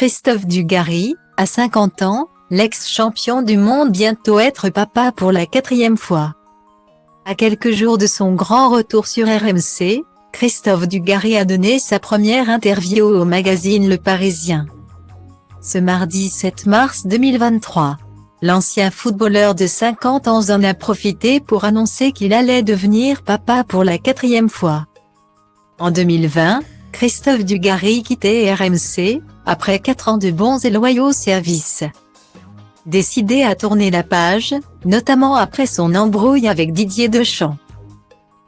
Christophe Dugarry, à 50 ans, l'ex-champion du monde bientôt être papa pour la 4e fois. À quelques jours de son grand retour sur RMC, Christophe Dugarry a donné sa première interview au magazine Le Parisien. Ce mardi 7 mars 2023, l'ancien footballeur de 50 ans en a profité pour annoncer qu'il allait devenir papa pour la 4e fois. En 2020, Christophe Dugarry quittait RMC, après 4 ans de bons et loyaux services. Décidé à tourner la page, notamment après son embrouille avec Didier Deschamps.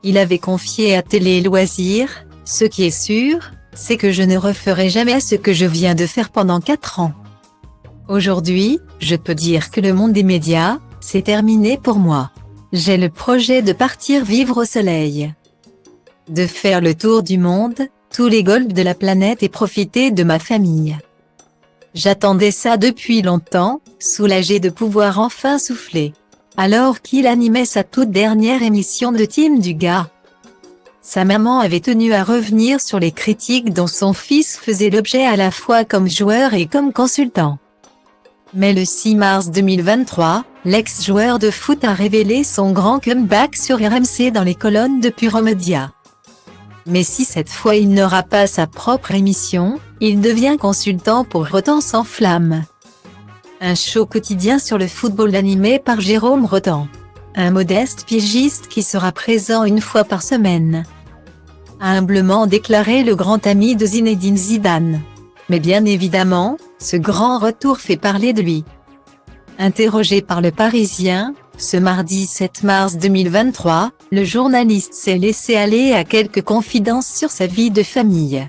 Il avait confié à Télé Loisirs, « Ce qui est sûr, c'est que je ne referai jamais ce que je viens de faire pendant 4 ans. Aujourd'hui, je peux dire que le monde des médias, c'est terminé pour moi. J'ai le projet de partir vivre au soleil. De faire le tour du monde, tous les golfs de la planète et profiter de ma famille. J'attendais ça depuis longtemps, soulagé de pouvoir enfin souffler. » Alors qu'il animait sa toute dernière émission de Team Duga. Sa maman avait tenu à revenir sur les critiques dont son fils faisait l'objet à la fois comme joueur et comme consultant. Mais le 6 mars 2023, l'ex-joueur de foot a révélé son grand comeback sur RMC dans les colonnes de Puromédia. Mais si cette fois il n'aura pas sa propre émission, il devient consultant pour Roten sans flamme. Un show quotidien sur le football animé par Jérôme Roten. Un modeste pigiste qui sera présent une fois par semaine. A humblement déclaré le grand ami de Zinedine Zidane. Mais bien évidemment, ce grand retour fait parler de lui. Interrogé par Le Parisien, ce mardi 7 mars 2023, le journaliste s'est laissé aller à quelques confidences sur sa vie de famille.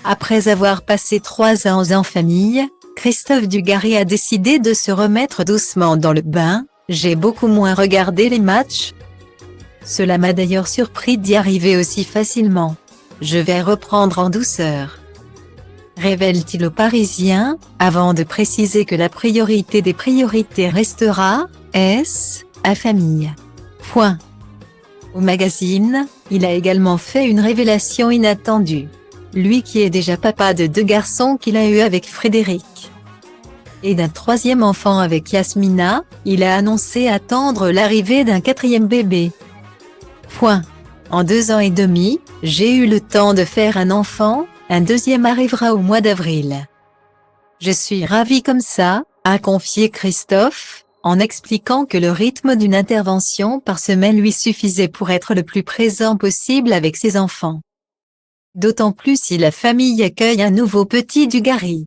Après avoir passé 3 ans en famille, Christophe Dugarry a décidé de se remettre doucement dans le bain. « J'ai beaucoup moins regardé les matchs. Cela m'a d'ailleurs surpris d'y arriver aussi facilement. Je vais reprendre en douceur. » Révèle-t-il au Parisien, avant de préciser que la priorité des priorités restera, la famille. Point. Au magazine, il a également fait une révélation inattendue. Lui qui est déjà papa de 2 garçons qu'il a eus avec Frédéric. Et d'un 3e enfant avec Yasmina, il a annoncé attendre l'arrivée d'un 4e bébé. Point. En 2 ans et demi, j'ai eu le temps de faire un enfant, un 2e arrivera au mois d'avril. Je suis ravi comme ça, a confié Christophe, en expliquant que le rythme d'une intervention par semaine lui suffisait pour être le plus présent possible avec ses enfants. D'autant plus si la famille accueille un nouveau petit Dugarry.